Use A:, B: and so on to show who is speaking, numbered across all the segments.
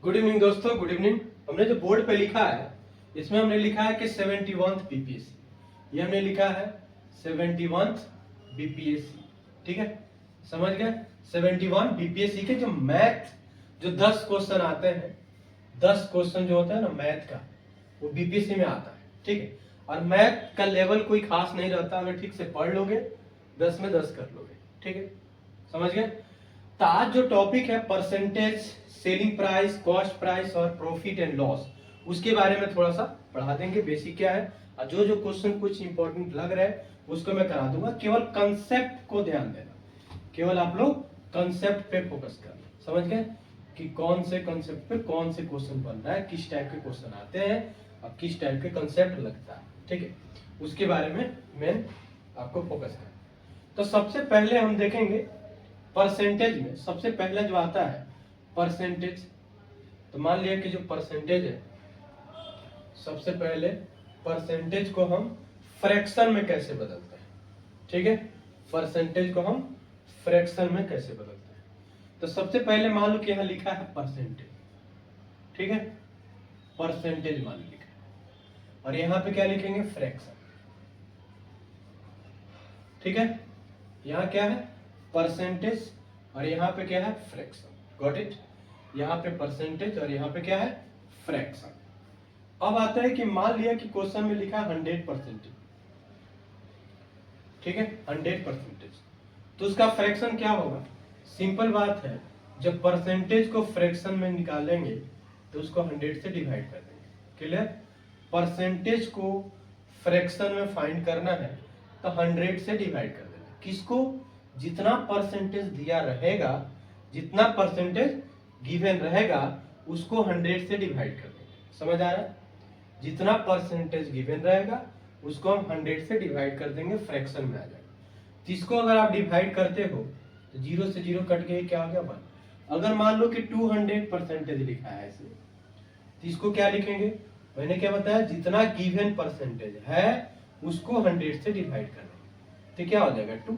A: Good evening दोस्तों, good evening. हमने जो बोर्ड पे लिखा है इसमें हमने लिखा है कि 71th बीपीएससी। ये हमने लिखा है 71th बीपीएससी। ठीक है, समझ गए। 71 बीपीएससी के जो मैथ जो 10 क्वेश्चन आते हैं, 10 क्वेश्चन जो होता है ना मैथ का, वो बीपीएससी में आता है। ठीक है, और मैथ का लेवल कोई खास नहीं रहता, अगर ठीक से पढ़ लोगे 10 में 10 कर लोगे। ठीक है, समझ गए। तो आज जो टॉपिक है percentage, selling price, cost price और प्रॉफिट एंड लॉस, उसके बारे में थोड़ा सा पढ़ा देंगे। बेसिक क्या है और जो जो क्वेश्चन कुछ इंपॉर्टेंट लग रहा है उसको मैं करा दूंगा। केवल कंसेप्ट को ध्यान देना, केवल आप लोग कंसेप्ट पे फोकस करना। समझ गए कि कौन से कंसेप्ट पे कौन से क्वेश्चन बन रहा है, किस टाइप के क्वेश्चन आते हैं और किस टाइप के कंसेप्ट लगता है। ठीक है, उसके बारे में मैं आपको फोकस करना। तो सबसे पहले हम देखेंगे परसेंटेज में सबसे पहले जो आता है परसेंटेज। तो मान लिया कि जो परसेंटेज है, सबसे पहले परसेंटेज को हम फ्रैक्शन में कैसे बदलते हैं। ठीक है, परसेंटेज को हम फ्रैक्शन में कैसे बदलते हैं। तो सबसे पहले मान लो कि यहां लिखा है परसेंटेज। ठीक है, परसेंटेज मान लिखा है और यहां पे क्या लिखेंगे, फ्रैक्शन। ठीक है, यहां क्या है परसेंटेज और यहाँ पे क्या है फ्रैक्शन। Got it. यहाँ पे परसेंटेज और यहाँ पे क्या है फ्रैक्शन। अब आता है कि मान लिया कि क्वेश्चन में लिखा है 100%। ठीक है, 100%, तो उसका फ्रैक्शन क्या होगा। सिंपल बात है, जब परसेंटेज को फ्रैक्शन में निकालेंगे तो उसको 100 से डिवाइड कर देंगे। क्लियर। परसेंटेज को फ्रैक्शन में फाइंड करना है तो 100 से डिवाइड कर देना। किसको, जितना परसेंटेज दिया रहेगा, जितना परसेंटेज गिवन रहेगा उसको 100 से डिवाइड कर देंगे। समझ आ रहा है, जितना परसेंटेज गिवन रहेगा उसको हम 100 से डिवाइड कर देंगे, फ्रैक्शन में आ जाएगा। जिसको अगर आप डिवाइड करते हो तो 0 से 0 कट गए, क्या हो गया 1। अगर मान लो कि 200 परसेंटेज लिखा है ऐसे, तो इसको क्या लिखेंगे, मैंने क्या बताया, जितना गिवन परसेंटेज है उसको 100 से डिवाइड कर देंगे। तो क्या हो जाएगा 2,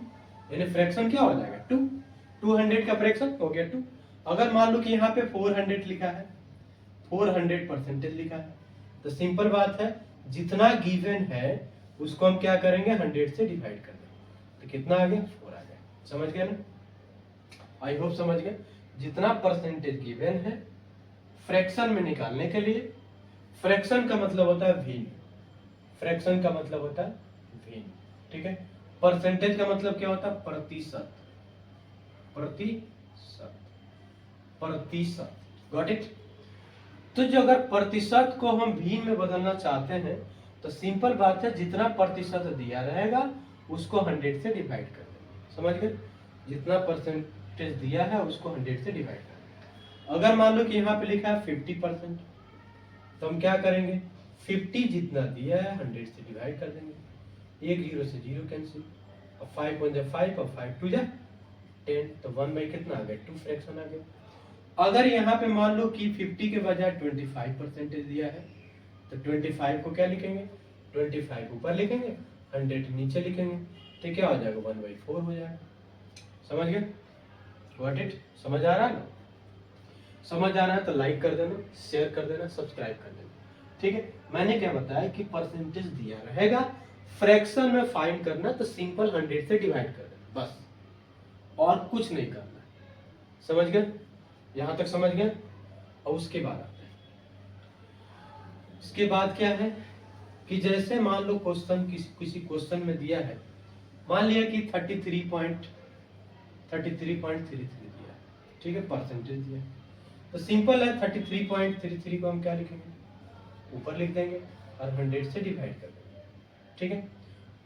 A: यानी फ्रैक्शन क्या हो जाएगा 2। 200 का फ्रैक्शन हो गया 2। अगर मान लो कि यहाँ पे 400 लिखा है, 400 परसेंटेज लिखा है, तो सिंपल बात है जितना गिवन है उसको हम क्या करेंगे 100 से डिवाइड कर देंगे। तो कितना आ गया 4 आ गया। समझ गए ना, आई होप समझ गए। जितना परसेंटेज गिवन है फ्रैक्शन में निकालने के लिए, फ्रैक्शन का मतलब होता है भिन्न, फ्रैक्शन का मतलब होता है भिन्न। ठीक है, परसेंटेज का मतलब क्या होता है, प्रतिशत, प्रतिशत, प्रतिशत। Got it. तो जो अगर प्रतिशत को हम भिन्न में बदलना चाहते हैं तो सिंपल बात है, जितना प्रतिशत दिया रहेगा उसको 100 से डिवाइड कर देंगे। समझ गए, जितना परसेंटेज दिया है उसको 100 से डिवाइड कर देंगे। अगर मान लो कि यहाँ पे लिखा है 50%, तो हम क्या करेंगे, 50 जितना दिया है 100 से डिवाइड कर देंगे। 1 0 से 0 कैंसिल, और 5 1 जा 5 और 5 2 जा 10, तो 1 बाई कितना आ गया 2, फ्रैक्शन आ गया। अगर यहाँ पे मान लो कि 50 के बजाय 25 परसेंटेज दिया है तो 25 को क्या लिखेंगे, 25 ऊपर लिखेंगे, 100 नीचे लिखेंगे, तो क्या हो जाएगा 1/4 हो जाएगा। समझ गए, गॉट इट। समझ आ रहा है ना, समझ आ रहा है तो लाइक कर देना, शेयर कर देना, सब्सक्राइब कर देना। ठीक है, मैंने क्या बताया कि परसेंटेज दिया रहेगा, फ्रैक्शन में फाइंड करना तो सिंपल 100 से डिवाइड कर देना बस, और कुछ नहीं करना। समझ गए, यहां तक समझ गए। और उसके बाद आते हैं, इसके बाद क्या है कि जैसे मान लो क्वेश्चन किसी क्वेश्चन में दिया है, मान लिया कि 33.33 दिया है। ठीक है, परसेंटेज दिया है, तो सिंपल है 33.33 को हम क्या लिखेंगे, ऊपर लिख देंगे और 100 से डिवाइड कर देंगे। ठीक है,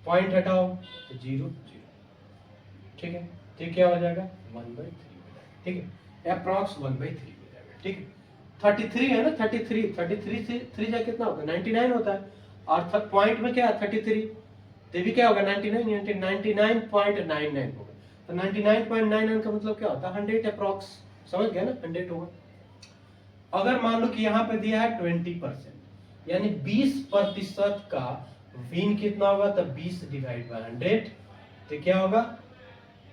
A: पॉइंट हटाओ तो 0 0। ठीक है, तो क्या हो जाएगा 1/3 हो जाएगा। ठीक है, अप्रॉक्स 1/3 हो जाएगा। ठीक है, 33 है ना, 33 से 3 जा कितना होता है 99 होता है, और पॉइंट में क्या है 33, तो भी क्या होगा 99, 99.99 होगा। तो 99.99 का मतलब क्या होता है 100 अप्रॉक्स। समझ गया ना, 100 होगा। अगर मान लो कि यहाँ पे दिया है 20%, यानी 20% का वीन कितना होगा, तो 20 डिवाइड बाय 100, तो क्या होगा,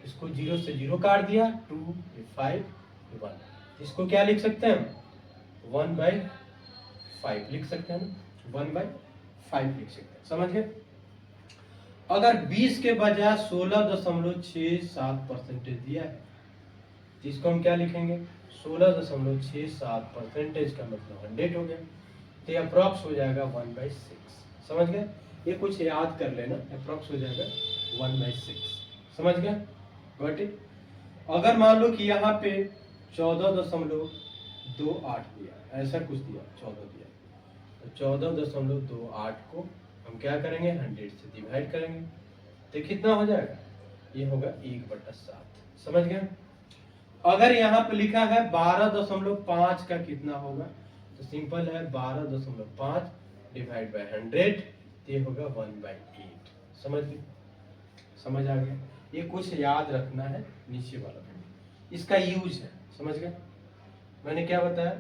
A: इसको 0 से 0 काट दिया, 2 5 1, इसको क्या लिख सकते हैं हम 1/5 लिख सकते हैं ना, 1/5 लिख सकते हैं। समझ गए? अगर 20 के बजाय 16.67% दिया है तो इसको हम क्या लिखेंगे, 16.67% का मतलब 100 हो गया, तो ये अप्रॉक्स हो जाएगा 1/6। समझ गए? ये कुछ याद कर लेना, अप्रॉक्स हो जाएगा 1/6। समझ गए? Got it? अगर मान लो कि यहाँ पे 14.28 दिया, ऐसा कुछ दिया, 14 दिया, तो 14.28 को हम क्या करेंगे, 100 से डिवाइड करेंगे, तो कितना हो जाएगा, ये होगा 1/7। समझ गए? अगर यहाँ पे लिखा है 12.5 का कितना होगा, तो सिंपल है 12.5 डिवाइड बाय 100, तो ये होगा 1/8। समझ गए? समझ आ गया? ये कुछ याद रखना है नीचे वाला, इसका यूज है। समझ गए? मैंने क्या बताया,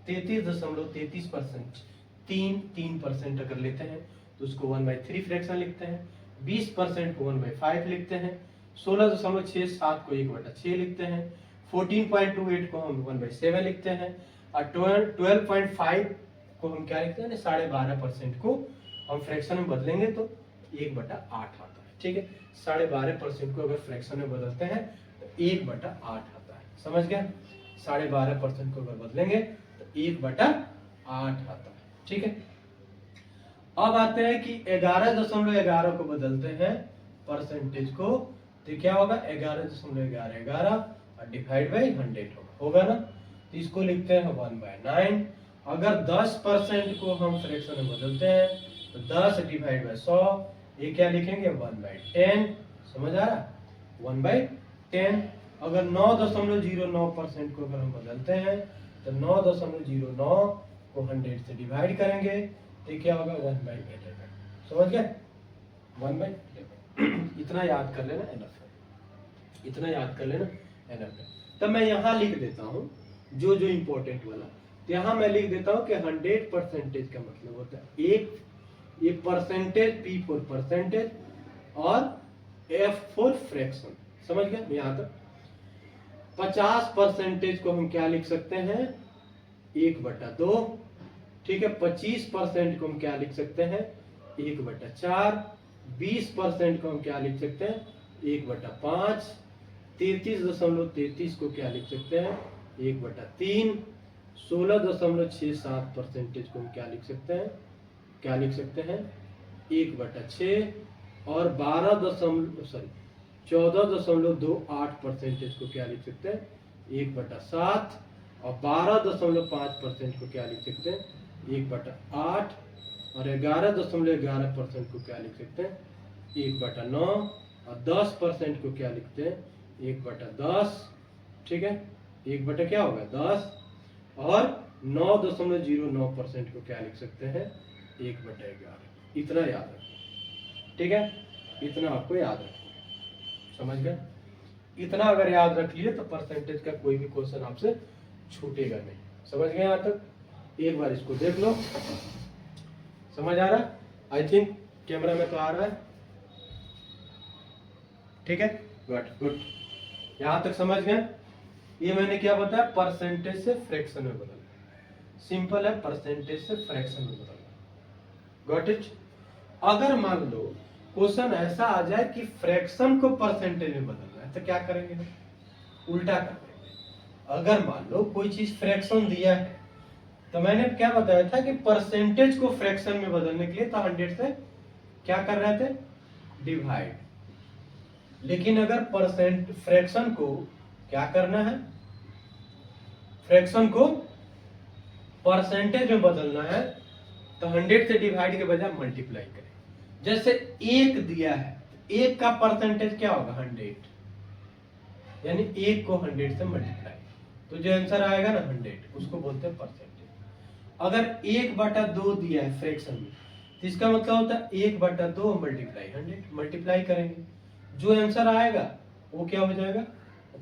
A: 33.33%, 3% अगर लेते हैं तो उसको 1/3 फ्रैक्शन लिखते हैं, 20% को 1/5 लिखते हैं, 16.67 को 1/6 लिखते हैं, 14.28 को हम 1/7 लिखते हैं, और 12.5 को हम क्या लिखते हैं, 12.5% को हम फ्रैक्शन में बदलेंगे तो 1/8 आता है। ठीक है, 12.5% को अगर फ्रैक्शन में बदलते हैं तो 1/8 आता है। समझ गए? 12.5% को अगर बदलेंगे तो 1/8 आता है। ठीक है, अब आते हैं कि 11.11 को बदलते हैं परसेंटेज को, तो क्या होगा, 11.11 डिवाइड बाई 100 होगा ना, तो इसको लिखते हैं 1/9। अगर 10% को हम फ्रैक्शन में बदलते हैं तो 10 डिवाइड बाई 100, ये क्या लिखेंगे, 1/10। समझ आ रहा, 1/10। अगर 9.09% को अगर हम बदलते हैं तो 9.09 को 100 से डिवाइड करेंगे तो क्या होगा, 1/11। समझ गए? 1/11 इतना याद कर लेना, एनफ है, इतना याद कर लेना, एनफ है। तब मैं यहाँ लिख देता हूँ जो जो इंपॉर्टेंट वाला, तो यहाँ मैं लिख देता हूँ कि 100% का मतलब होता है एक, ये परसेंटेज, P फॉर परसेंटेज और F फॉर फ्रैक्शन। समझ गए? यहाँ तक 50% को हम क्या लिख सकते हैं, 1/2। ठीक है, 25% को हम क्या लिख सकते हैं, 1/4। 20% को हम क्या लिख सकते हैं, 1/5। 33.33 को क्या लिख सकते हैं, 1/3। 16.67% को हम क्या लिख सकते हैं, 1/6। और 14.28% को क्या लिख सकते हैं, 1/7। और 12.5% को क्या लिख सकते हैं, 1/8। और 11.11% को क्या लिख सकते हैं, 1/9। और 10% को क्या लिखते हैं, 1/10। ठीक है, 1 क्या होगा, 10। और 9.09% को क्या लिख सकते हैं, 1/11। इतना याद रखो। ठीक है, इतना आपको याद रखो। समझ गए? इतना अगर याद रख लिए तो परसेंटेज का कोई भी क्वेश्चन आपसे छूटेगा नहीं। समझ गए? यहाँ तक एक बार इसको देख लो, समझ आ रहा? आई थिंक कैमरा में तो आ रहा है। ठीक है, गुड। यहाँ तक समझ गए? ये मैंने क्या बताया, परसेंटेज से फ्रैक्शन में बदलना। सिंपल है, परसेंटेज से फ्रैक्शन में बदलना। Got it? अगर मान लो क्वेश्चन ऐसा आ जाए कि फ्रैक्शन को परसेंटेज में बदलना है तो क्या करेंगे, उल्टा कर देंगे। अगर मान लो कोई चीज फ्रैक्शन दिया है तो मैंने क्या बताया था कि परसेंटेज को फ्रैक्शन में बदलने के लिए तो 100 से क्या कर रहे थे, डिवाइड। लेकिन अगर फ्रैक्शन को क्या करना है, फ्रैक्शन को परसेंटेज में बदलना है तो 100 से डिवाइड के बजाय मल्टीप्लाई करें। जैसे 1 दिया है, 1 का परसेंटेज क्या होगा, 100, यानी 1 को 100 से मल्टीप्लाई, तो जो आंसर आएगा ना 100, उसको बोलते हैं परसेंटेज। अगर 1/2 दिया है फ्रैक्शन में तो इसका मतलब होता है 1/2 मल्टीप्लाई 100, मल्टीप्लाई करेंगे, जो आंसर आएगा वो क्या हो जाएगा,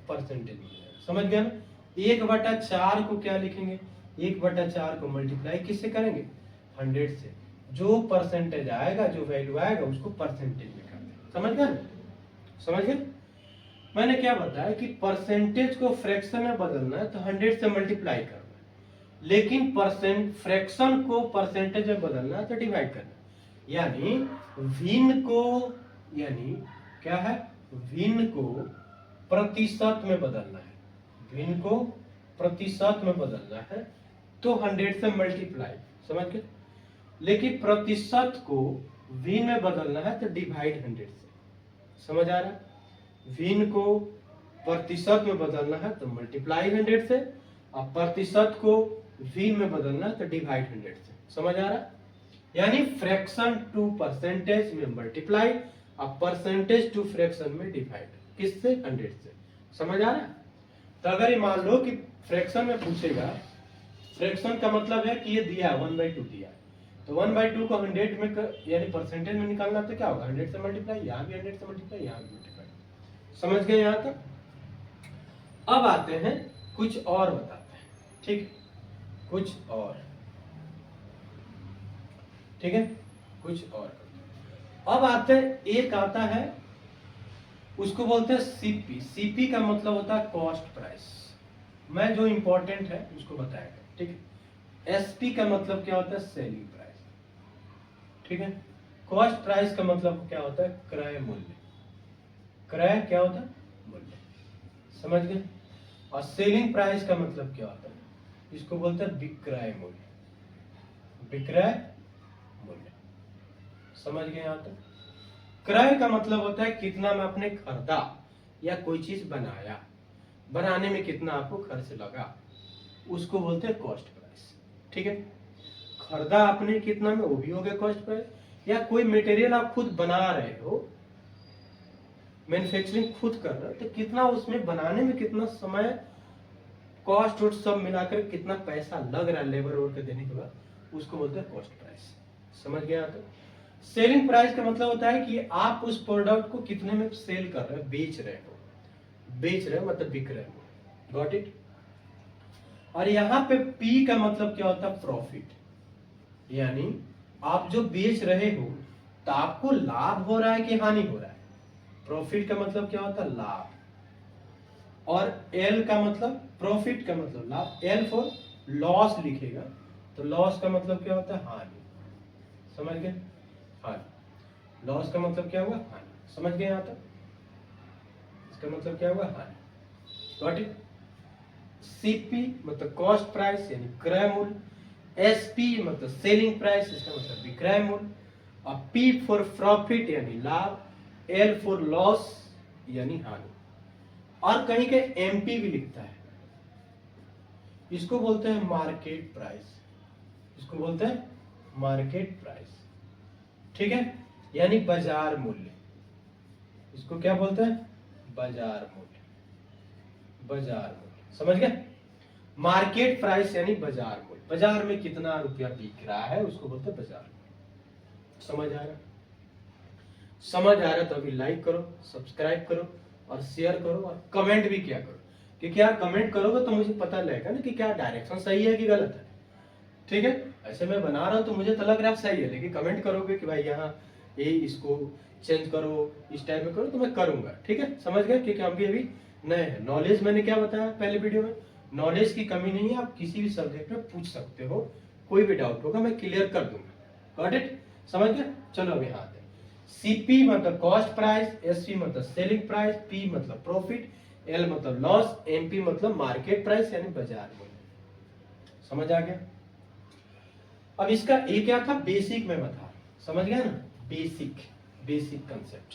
A: परसेंटेज हो जाएगा। समझ गया ना? 1/4 को क्या लिखेंगे, 1/4 को मल्टीप्लाई किससे करेंगे, 100 से, जो परसेंटेज आएगा, जो वैल्यू आएगा उसको परसेंटेज में कर देंगे। समझ गया? समझ गए? मैंने क्या बताया कि परसेंटेज को फ्रैक्शन में बदलना है तो 100 से मल्टीप्लाई करना है, लेकिन परसेंट फ्रैक्शन को परसेंटेज में बदलना है तो डिवाइड करना, यानी भिन्न को, यानी क्या है, भिन्न को प्रतिशत में बदलना है, भिन्न को प्रतिशत में बदलना है तो 100 से मल्टीप्लाई, समझ गए। लेकिन प्रतिशत को भिन्न में बदलना है तो डिवाइड 100 से, समझ आ रहा है। भिन्न को प्रतिशत में बदलना है तो मल्टीप्लाई 100 से, और प्रतिशत को भिन्न में बदलना है तो डिवाइड 100 से, समझ आ रहा है। यानी फ्रैक्शन टू परसेंटेज में मल्टीप्लाई और परसेंटेज टू फ्रैक्शन में डिवाइड, किससे, 100 से, समझ आ रहा है। तो अगर ये मान लो कि फ्रैक्शन में पूछेगा, फ्रैक्शन का मतलब है कि ये दिया 1/2 दिया है, तो 1/2 को 100 में यानी परसेंटेज में निकालना तो क्या होगा, 100 से मल्टीप्लाई, यहाँ भी 100 से मल्टीप्लाई, यहाँ भी मल्टीप्लाई, समझ गए यहाँ तक। अब आते हैं कुछ और बताते हैं, ठीक, कुछ और, ठीक है, कुछ और। अब आते हैं, एक आता है उसको बोलते हैं सीपी। सीपी का मतलब होता है कॉस्ट प्राइस, मैं जो इंपॉर्टेंट है उसको बताएगा, ठीक है। एसपी का मतलब क्या होता है, सेलिंग प्राइस, ठीक है। कॉस्ट प्राइस का मतलब क्या होता है, क्रय मूल्य, क्रय क्या होता है, मूल्य, समझ गए। और सेलिंग प्राइस का मतलब क्या होता है, इसको बोलते हैं विक्रय मूल्य, विक्रय मूल्य, समझ गए यहाँ तक। क्रय का मतलब होता है कितना में आपने खरीदा या कोई चीज बनाया, बनाने में कितना आपको खर्च लगा, उसको बोलते हैं कॉस्ट प्राइस, ठीक है। खरीदा आपने कितना में, वो भी हो गया कॉस्ट प्राइस। या कोई मटेरियल आप खुद बना रहे हो, मैन्युफैक्चरिंग खुद कर रहे हो, तो कितना उसमें बनाने में कितना समय, कॉस्ट और सब मिलाकर कितना पैसा लग रहा है लेबर और के देने के बाद, उसको बोलते हैं कॉस्ट प्राइस, समझ गया। तो सेलिंग प्राइस का मतलब होता है कि आप उस प्रोडक्ट को कितने में सेल कर रहे हो, बेच रहे हो, बेच रहे हो मतलब बिक रहे हो, गॉट इट। और यहाँ पे पी का मतलब क्या होता है, प्रॉफिट, यानी आप जो बेच रहे हो तो आपको लाभ हो रहा है कि हानि हो रहा है। प्रॉफिट का मतलब क्या होता है, लाभ। और एल का मतलब, प्रॉफिट का मतलब लाभ, एल फॉर लॉस लिखेगा तो लॉस का मतलब क्या होता है, हानि, समझ गए, हानि। लॉस का मतलब क्या हुआ, हानि, समझ गए यहाँ तक। इसका मतलब क्या हुआ, हानि, गॉट इट। सीपी मतलब कॉस्ट प्राइस यानी क्रय मूल्य, एसपी मतलब सेलिंग प्राइस, इसका मतलब विक्रय मूल्य, और पी फॉर प्रॉफिट यानी लाभ, एल फॉर लॉस यानी हानि। और कहीं के एमपी भी लिखता है, इसको बोलते हैं मार्केट प्राइस, इसको बोलते हैं मार्केट प्राइस, ठीक है, यानी बाजार मूल्य। इसको क्या बोलते हैं, बाजार मूल्य, बाजार मूल्य, समझ गए। मार्केट प्राइस यानी बाजार मूल्य, बाजार में कितना रुपया बिक रहा है उसको बोलते हैं बाजार मूल्य, समझ आ रहा, समझ आ रहा तो अभी लाइक करो, सब्सक्राइब करो और शेयर करो और कमेंट भी क्या करो, क्योंकि आप कमेंट करोगे तो मुझे पता लगेगा ना कि क्या डायरेक्शन सही है कि गलत है, ठीक है। ऐसे मैं बना रहा हूं तो मुझे तो लग रहा है सही है, लेकिन कमेंट करोगे कि भाई यहाँ ये इसको चेंज करो, इस टाइप में करो, तो मैं करूंगा, ठीक है, समझ गए। क्योंकि हम भी अभी नए हैं। नॉलेज मैंने क्या बताया पहले वीडियो में, नॉलेज की कमी नहीं है, आप किसी भी सब्जेक्ट में पूछ सकते हो, कोई भी डाउट होगा मैं क्लियर कर दूंगा, गॉट इट, समझ गए। चलो अभी यहाँ आते हैं। सीपी मतलब कॉस्ट प्राइस, एसपी मतलब सेलिंग प्राइस, पी मतलब प्रॉफिट, एल मतलब लॉस, एमपी मतलब मार्केट प्राइस यानी बाजार मूल्य, समझ आ गया। अब इसका ए क्या था, बेसिक में बता, समझ गया ना, बेसिक, बेसिक कंसेप्ट।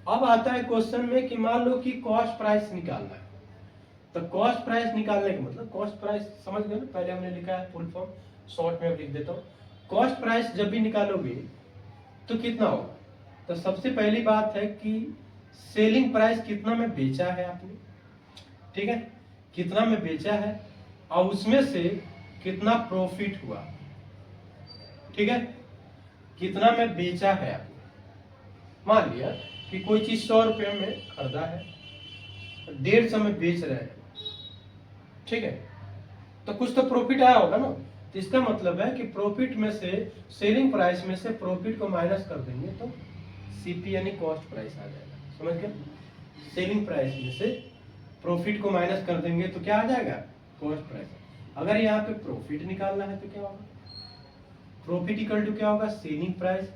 A: अब आता है क्वेश्चन में कि मान लो कि कॉस्ट प्राइस निकालना है, तो कॉस्ट प्राइस निकालने का मतलब, कॉस्ट प्राइस समझ गए ना, पहले हमने लिखा है फुल फॉर्म, शॉर्ट में लिख देता हूँ। कॉस्ट प्राइस जब भी निकालोगे तो कितना होगा, तो सबसे पहली बात है कि सेलिंग प्राइस कितना में बेचा है आपने, ठीक है, कितना में बेचा है और उसमें से कितना प्रॉफिट हुआ, ठीक है, कितना में बेचा है आपने। मान लिया कि कोई चीज 100 रुपये में खरीदा है, 150 में बेच रहे हैं, ठीक है, तो कुछ तो प्रॉफिट आया होगा ना। तो इसका मतलब है कि प्रॉफिट में से, सेलिंग प्राइस में से प्रॉफिट को माइनस कर देंगे तो सीपी यानी कॉस्ट प्राइस आ जाएगा, समझ गए। सेलिंग प्राइस में से प्रॉफिट को माइनस कर देंगे तो क्या आ जाएगा, कॉस्ट प्राइस। अगर यहाँ पे प्रॉफिट निकालना है तो क्या होगा, प्रॉफिट इक्वल टू क्या होगा, selling price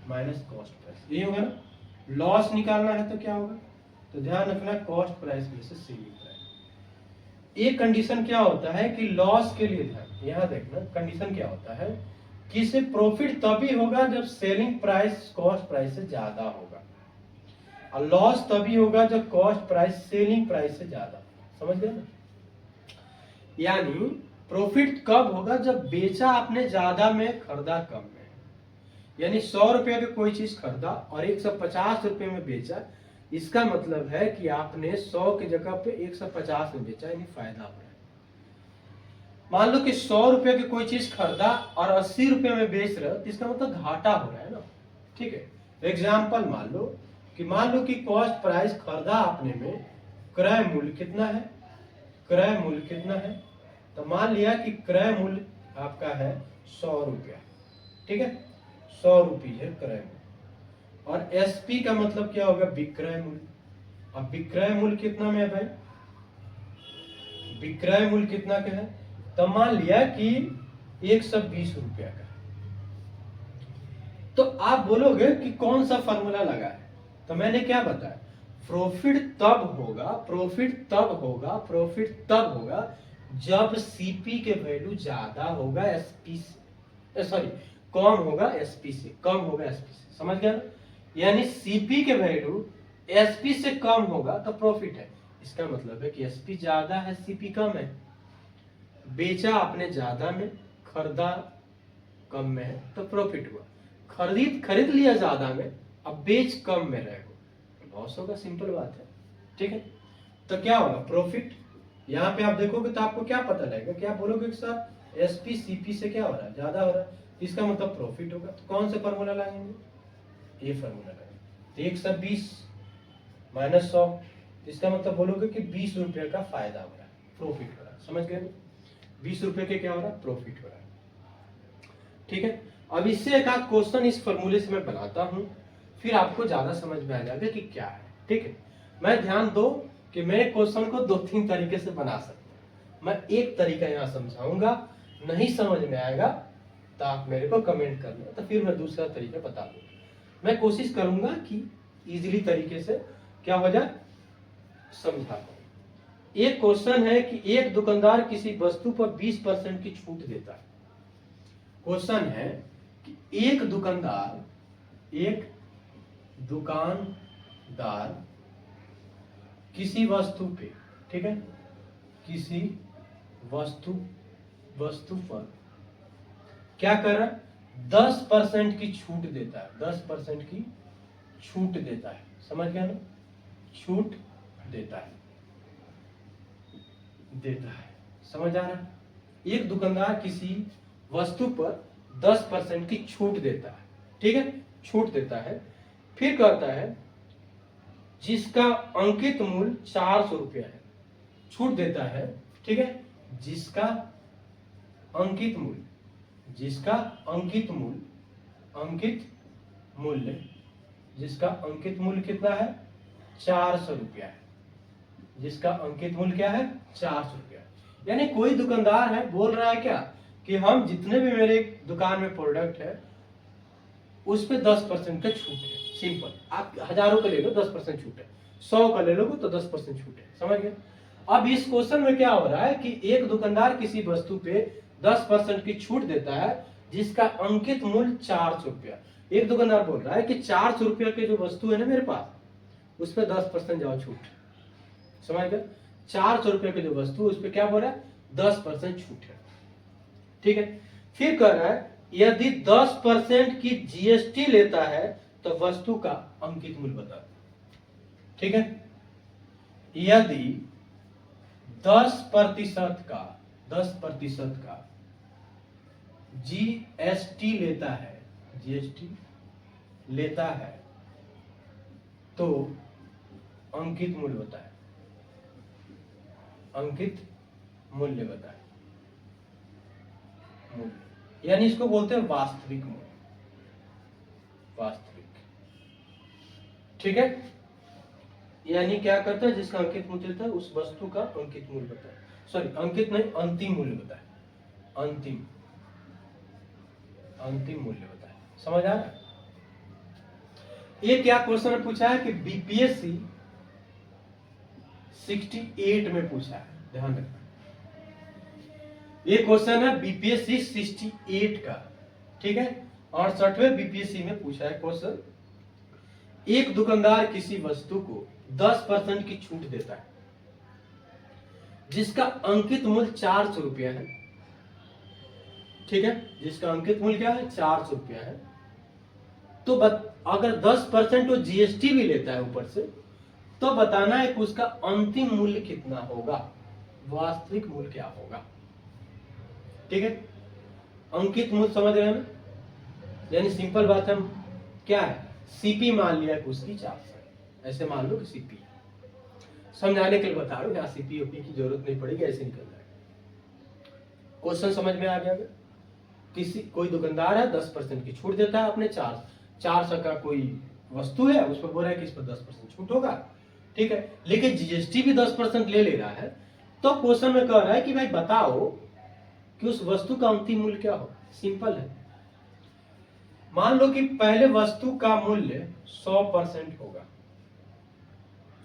A: minus cost price, यही होगा ना। लॉस निकालना है तो क्या होगा, तो ध्यान रखना कॉस्ट प्राइस में से सेलिंग प्राइस। एक कंडीशन क्या होता है कि लॉस के लिए, ध्यान यहाँ देखना कंडीशन क्या होता है कि इसे प्रॉफिट तभी होगा जब सेलिंग प्राइस कॉस्ट प्राइस से ज्यादा होगा, और लॉस तभी होगा जब कॉस्ट प्राइस सेलिंग प्राइस से ज्यादा। समझ गए ना, यानी प्रॉफिट कब होगा, जब बेचा आपने ज्यादा में खरीदा कम में। यानी 100 रुपए का कोई चीज खरीदा और 150 रुपए में बेचा, इसका मतलब है कि आपने 100 की जगह पे 150 में बेचा, यानी फायदा हो रहा है। मान लो कि 100 रुपए की कोई चीज खरीदा और 80 रुपए में बेच रहे हो, तो इसका मतलब घाटा हो रहा है ना। ठीक है, एग्जाम्पल मान लो कि कॉस्ट प्राइस खरीदा आपने में, क्रय मूल्य कितना है, क्रय मूल्य कितना है, तो मान लिया कि क्रय मूल्य आपका है 100 रुपया। ठीक है, 100 रुपये है क्रय मूल्य, और एसपी का मतलब क्या होगा, विक्रय मूल्य। अब विक्रय मूल्य कितना में है भाई, विक्रय मूल्य कितना का है, तो मान लिया कि 120 रुपया का है। तो आप बोलोगे कि कौन सा फॉर्मूला लगा है, तो मैंने क्या बताया, प्रॉफिट तब होगा जब सीपी के वैल्यू ज्यादा होगा एसपी से, सॉरी कम होगा एसपी से, समझ गया ना। यानी सीपी के वैल्यू एसपी से कम होगा तो प्रॉफिट है। इसका मतलब है कि एसपी ज्यादा है, सीपी कम है। बेचा आपने ज्यादा में, खरीदा कम में है, तो प्रॉफिट हुआ। खरीद लिया ज्यादा में, अब बेच कम में रहेगा, लॉस होगा, सिंपल बात है। ठीक है, तो क्या होगा, प्रॉफिट। यहाँ पे आप देखोगे तो आपको क्या पता लगेगा, क्या बोलोगे कि सर एसपी सीपी से क्या हो रहा है, ज्यादा हो रहा है, इसका मतलब प्रॉफिट होगा। तो कौन सा फॉर्मूला लगाएंगे, ये फॉर्मूला लगाएंगे। 120 माइनस 100, इसका मतलब बोलोगे कि 20 रुपये का फायदा हो रहा है, प्रॉफिट हो रहा है। समझ गए, 20 रुपये के क्या हो रहा है, प्रॉफिट हो रहा है। ठीक है, अब इससे एक आध क्वेश्चन इस फॉर्मूले से मैं बनाता हूं, फिर आपको ज्यादा समझ में आ जाएगा कि क्या है। ठीक है, मैं ध्यान दो कि मैं क्वेश्चन को 2-3 तरीके से बना सकता हूं। मैं एक तरीका यहाँ समझाऊंगा, नहीं समझ में आएगा तो आप मेरे को कमेंट करना, तो फिर मैं दूसरा तरीका बता दूंगा। मैं कोशिश करूंगा कि इजीली तरीके से क्या हो जाए, समझा पाऊं। एक क्वेश्चन है कि एक दुकानदार किसी वस्तु पर 20% की छूट देता है। क्वेश्चन है कि एक दुकानदार किसी वस्तु पे, ठीक है, किसी वस्तु पर क्या कर रहा है, 10% की छूट देता है, 10% की छूट देता है। समझ गया ना, छूट देता है, समझ आ रहा है। एक दुकानदार किसी वस्तु पर 10% की छूट देता है, ठीक है, छूट देता है। फिर कहता है जिसका अंकित मूल्य 400 रुपया है, छूट देता है, ठीक है, जिसका अंकित मूल्य कितना है, 400 रुपया है, जिसका अंकित मूल्य क्या है, 400 रुपया। यानी कोई दुकानदार है, बोल रहा है क्या कि हम जितने भी मेरे दुकान में प्रोडक्ट है उस पे 10% का छूट है। सिंपल, आप हजारों का ले लो 10% छूट है, 100 का ले लोगे तो 10% छूट है। समझ गए। अब इस क्वेश्चन में क्या हो रहा है कि एक दुकानदार किसी वस्तु पे 10% की छूट देता है जिसका अंकित मूल्य 400 रुपया। एक दुकानदार बोल रहा है कि 400 रुपया की जो वस्तु है ना मेरे पास, उस पर 10% जाओ छूट। समझ गए, 400 रुपये की जो वस्तु उस पर क्या बोल रहा है, 10% छूट है। ठीक है, फिर कह रहा है यदि 10% की जीएसटी लेता है तो वस्तु का अंकित मूल्य बता। ठीक है, यदि 10% का जीएसटी लेता है तो अंकित मूल्य बताए, यानी इसको बोलते हैं वास्तविक मूल्य, ठीक है। यानी क्या करता है, जिसका अंकित मूल्य चलता है उस वस्तु का अंकित मूल्य बताए, सॉरी अंकित नहीं, अंतिम मूल्य बताए। अंतिम मूल्य बताएं। समझ आ रहा है? ये क्या क्वेश्चन में पूछा है कि बीपीएससी 68 में पूछा है, ध्यान रखना। ये क्वेश्चन है बीपीएससी 68 का, ठीक है। 68वें बीपीएससी में पूछा है क्वेश्चन। एक दुकानदार किसी वस्तु को 10% की छूट देता है जिसका अंकित मूल्य 400 रुपया है, ठीक है। जिसका अंकित मूल्य क्या है? 400 रुपया है। तो अगर 10% वो जीएसटी भी लेता है ऊपर से, तो बताना है कि उसका अंतिम मूल्य कितना होगा, वास्तविक मूल्य क्या होगा, ठीक है। अंकित मूल्य समझ रहे हैं ना? यानी सिंपल बात है, क्या है, सीपी मान लिया कि उसकी 400 है, ऐसे मान लो कि सीपी। समझाने के लिए बता रहा हूं, यहाँ सीपी ओपी की जरूरत नहीं पड़ेगी, ऐसे निकल जाएगा। क्वेश्चन समझ में आ गया? कोई दुकानदार है 10% की छूट देता है अपने 400 का कोई वस्तु है, उस पर बोल रहा है कि इस पर 10% छूट होगा, ठीक है। लेकिन जीएसटी भी 10% ले रहा है। तो क्वेश्चन में कह रहा है कि भाई बताओ कि उस वस्तु का अंतिम मूल्य क्या हो। सिंपल है, मान लो कि पहले वस्तु का मूल्य 100% होगा,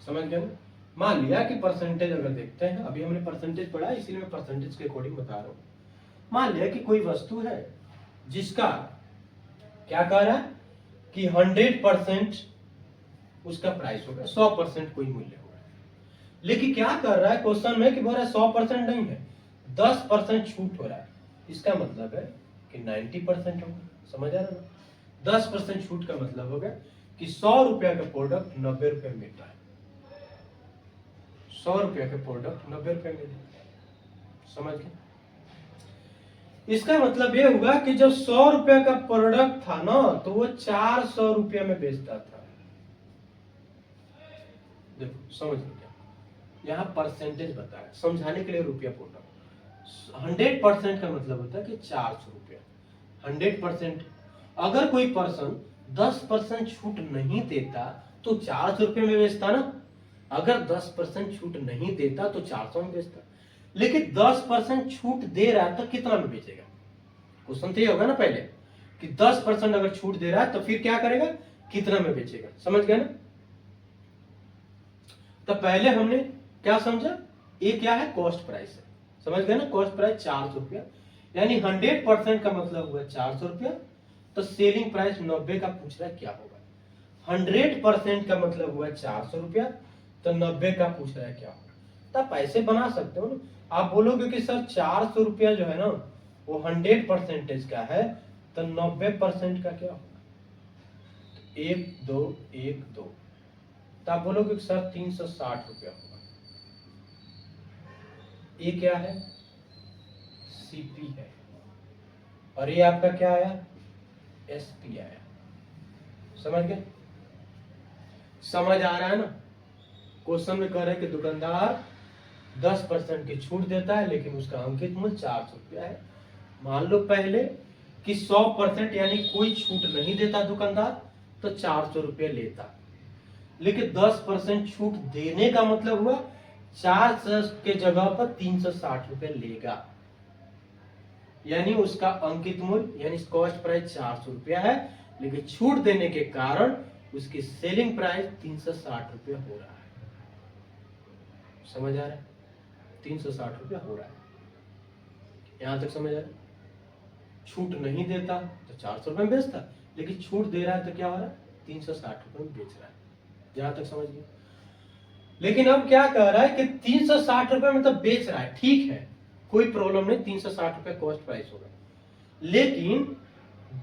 A: समझ गए? मान लिया कि परसेंटेज अगर देखते हैं, अभी हमने परसेंटेज पढ़ा इसीलिए मैं परसेंटेज के अकॉर्डिंग बता रहा हूं। मान लिया कि कोई वस्तु है जिसका क्या कह रहा है कि 100% उसका प्राइस होगा, 100% कोई मूल्य होगा। लेकिन क्या कर रहा है क्वेश्चन में कि बोल रहा है 100% नहीं है, 10% छूट हो रहा है। इसका मतलब है कि 90% होगा। समझ आ रहा है? 10% छूट का मतलब होगा कि 100 रुपया का प्रोडक्ट 90 रुपये में मिल रहा है। 100 रुपया का प्रोडक्ट 90 रुपये में मिल रहा है। समझ गए? इसका मतलब ये हुआ कि जब 100 रुपया का प्रोडक्ट था ना, तो वो 400 रुपया में बेचता था। देखो समझ लो, यहाँ परसेंटेज बताया समझाने के लिए, रुपया बोल रहा हूं। 100% का मतलब होता है कि 400 रुपया। 100% अगर कोई पर्सन 10% छूट नहीं देता तो 400 रुपये में बेचता ना। अगर 10% छूट नहीं देता तो 400 में बेचता। लेकिन 10% छूट दे रहा है तो कितना में बेचेगा? क्वेश्चन तो ये होगा ना पहले कि 10% अगर छूट दे रहा है तो फिर क्या करेगा, कितना में बेचेगा। समझ गए ना? तो पहले हमने क्या समझा, ये क्या है, कॉस्ट प्राइस है। समझ गए ना? कॉस्ट प्राइस 400 रुपया, यानी 100% का मतलब हुआ 400 रुपया। तो सेलिंग प्राइस 90 का पूछ रहा है क्या होगा। 100% का मतलब हुआ 400 रुपया, तो 90 का पूछ रहा है क्या होगा। तो आप ऐसे बना सकते हो ना। आप बोलोगे कि सर 400 रुपया जो है ना वो 100% का है, तो 90% का क्या होगा, 1 2 1 2, तो आप बोलोगे कि सर 360 रुपया होगा। ये क्या है, सीपी है, और ये आपका क्या आया, एसपी आया। समझ गए? समझ आ रहा है ना? क्वेश्चन में कह रहे हैं कि दुकानदार 10% की छूट देता है लेकिन उसका अंकित मूल्य 400 रुपया है। मान लो पहले कि 100% यानी कोई छूट नहीं देता दुकानदार, तो 400 रुपये लेता। लेकिन 10% छूट देने का मतलब हुआ 400 के जगह पर 360 रुपये लेगा, यानी उसका अंकित मूल्य यानी कॉस्ट प्राइस 400 रुपया है, लेकिन छूट देने के कारण उसकी सेलिंग प्राइस 360 रुपये हो रहा है। समझ आ रहा है? 360 रुपया हो रहा है। यहां तक समझ आ रहा है? छूट नहीं देता तो 400 रुपये में बेचता, लेकिन छूट दे रहा है तो क्या हो रहा है, 360 रुपये में बेच रहा है। यहां तक समझ गए? लेकिन अब क्या कह रहा है कि 360 रुपये में तो बेच रहा है, ठीक है, कोई प्रॉब्लम नहीं, 360 रुपये कॉस्ट प्राइस होगा। लेकिन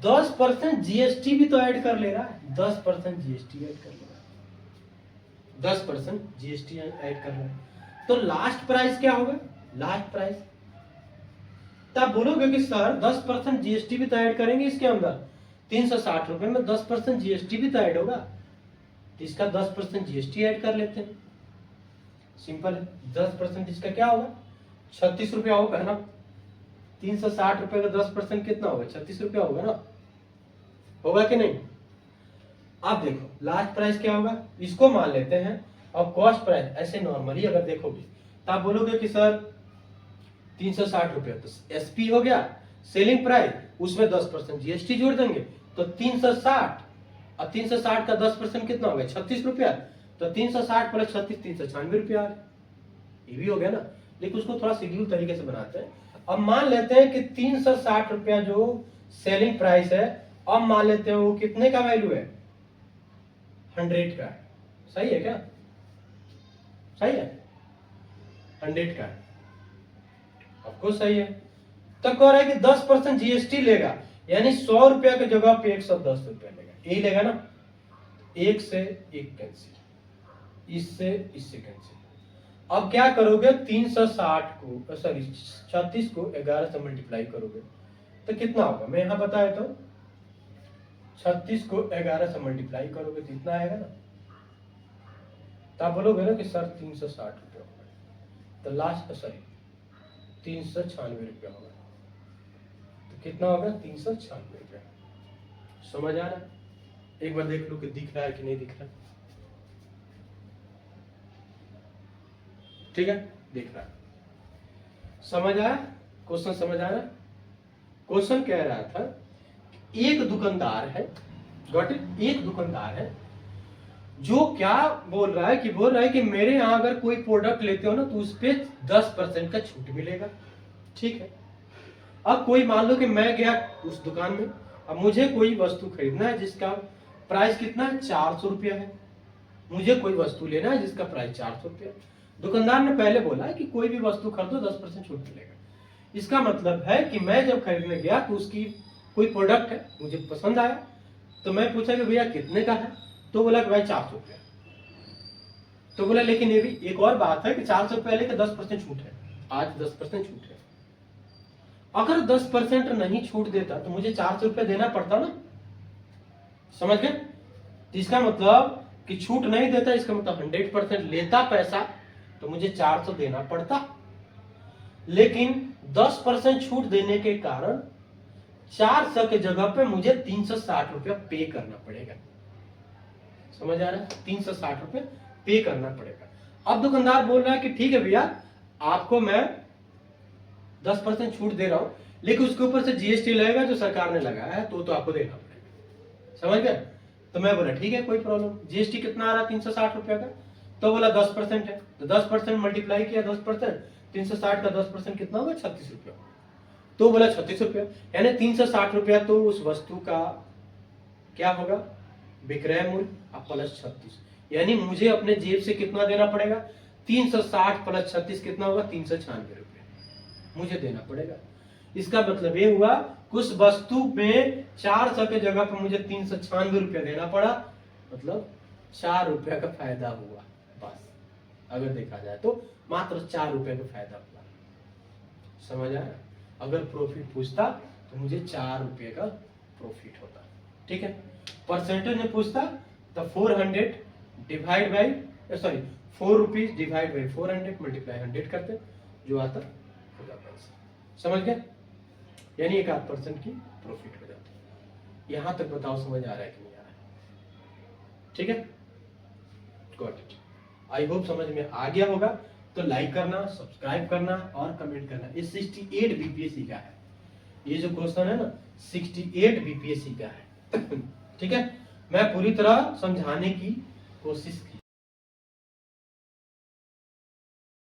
A: 10% जीएसटी भी तो ऐड कर ले रहा है, 10% जीएसटी ऐड कर ले रहा है, 10% जीएसटी ऐड कर रहा है। तो लास्ट प्राइस क्या होगा, लास्ट प्राइस, तो आप बोलोगे कि सर 10% जीएसटी भी तो ऐड करेंगे इसके अंदर, 360 रुपये में 10% जीएसटी भी तो ऐड होगा, तो इसका 10% जीएसटी ऐड कर लेते हैं। सिंपल है, 10% इसका क्या होगा, 36 रुपया होगा ना। 360 रुपये का 10% कितना होगा, 36 रुपया होगा ना, होगा कि नहीं? अब देखो लास्ट प्राइस क्या होगा, इसको मान लेते हैं। और कॉस्ट प्राइस ऐसे नॉर्मली अगर देखोगे तो आप बोलोगे कि सर 360 रुपया, तो एसपी हो गया सेलिंग प्राइस, उसमें 10% जीएसटी जोड़ देंगे तो 360, और 360 का 10% कितना हो गया 36 रुपया, तो 360 प्लस 36 396 रुपया आ गया। ये भी हो गया ना। लेकिन उसको थोड़ा शेड्यूल तरीके से बनाते हैं। अब मान लेते हैं कि 360 रुपया जो सेलिंग प्राइस है, अब मान लेते हैं वो कितने का वैल्यू है 100 का। सही है क्या? सही है, 100 का आपको सही है। तो कह रहा है कि 10% जीएसटी लेगा, यानी 100 रुपया की जगह पे 110 रुपया लेगा, यही लेगा ना। 1 से 1 कैंसिल, इससे इससे कैंसिल। अब क्या करोगे 360 को सॉरी 36 को 11 से मल्टीप्लाई करोगे तो कितना होगा, मैं यहां बताया तो 36 को 11 से मल्टीप्लाई करोगे तो इतना आएगा ना। तो आप बोलोगे ना कि सर 360 रुपया होगा, तो लास्ट सॉरी 396 रुपया होगा, तो कितना होगा 396 रुपया। समझ आ रहा है? एक बार देख लो कि दिख रहा है कि नहीं दिख रहा है। ठीक है, दिख रहा है। समझ आया? क्वेश्चन समझ आ रहा है? क्वेश्चन कह रहा था एक दुकानदार है, गॉट इट, एक दुकानदार है जो क्या बोल रहा है कि मेरे यहां अगर कोई प्रोडक्ट लेते हो ना तो उस पे 10% का छूट मिलेगा। ठीक है, अब कोई मान लो कि मैं गया उस दुकान में, अब मुझे कोई वस्तु खरीदना है जिसका प्राइस कितना है 400 रुपया है। मुझे कोई वस्तु लेना है जिसका प्राइस 400 रुपया। दुकानदार ने पहले बोला है कि कोई भी वस्तु खरीदो 10% छूट मिलेगा। इसका मतलब है कि मैं जब खरीदने गया तो उसकी कोई प्रोडक्ट है मुझे पसंद आया, तो मैं पूछा कि भैया कितने का है, तो बोला कि भाई 400 रुपया। तो बोला लेकिन ये भी एक और बात है कि 400 रुपया लेकर 10% छूट है, आज 10% छूट है। अगर 10% नहीं छूट देता तो मुझे 400 रुपया देना पड़ता ना। समझ गए? इसका मतलब कि छूट नहीं देता, इसका मतलब 100% लेता पैसा तो मुझे 400 देना पड़ता। लेकिन 10% छूट देने के कारण 400 के जगह पे मुझे 360 रुपया पे करना पड़ेगा। समझ आ रहा है? 360 रुपये पे करना पड़ेगा। अब दुकानदार बोल रहा है कि ठीक है भैया, आपको मैं 10% छूट दे रहा हूं, लेकिन उसके ऊपर से जीएसटी लगेगा जो सरकार ने लगाया है, तो आपको देना पड़ेगा। समझ गए? तो मैं बोला ठीक है कोई प्रॉब्लम। जीएसटी कितना आ रहा है 360 रुपया का, तो बोला 10% है, तो 10% मल्टीप्लाई किया 10%, 360 का 10% कितना होगा 36 रुपया। तो बोला 36 रुपया, यानी 360 रुपया तो उस वस्तु का क्या होगा विक्रय मूल्य प्लस 36, यानी मुझे अपने जेब से कितना देना पड़ेगा 360 प्लस 36 कितना होगा 396 रुपया मुझे देना पड़ेगा। इसका मतलब ये हुआ उस वस्तु में 400 के जगह पर मुझे 396 रुपया देना पड़ा, मतलब 4 रुपया का फायदा हुआ बस। अगर देखा जाए तो मात्र 4 रुपए का फायदा हुआ। समझ आया? अगर प्रॉफिट पूछता तो मुझे 4 रुपए का प्रॉफिट होता। ठीक है, परसेंटेज में पूछता तो 400 divide by sorry 4 rupees divide by 400 multiply 100 करते जो आता हो जाता। समझ गए? यानी 1/8% की प्रॉफिट हो जाती। यहां तक बताओ समझ आ रहा है कि नहीं आ रहा है? ठीक है, गॉट इट। आई होप समझ में आ गया होगा। तो लाइक करना, सब्सक्राइब करना और कमेंट करना। ये 68 बीपीएससी का है, ये जो क्वेश्चन है ना 68 बीपीएससी का है। ठीक है, मैं पूरी तरह समझाने की कोशिश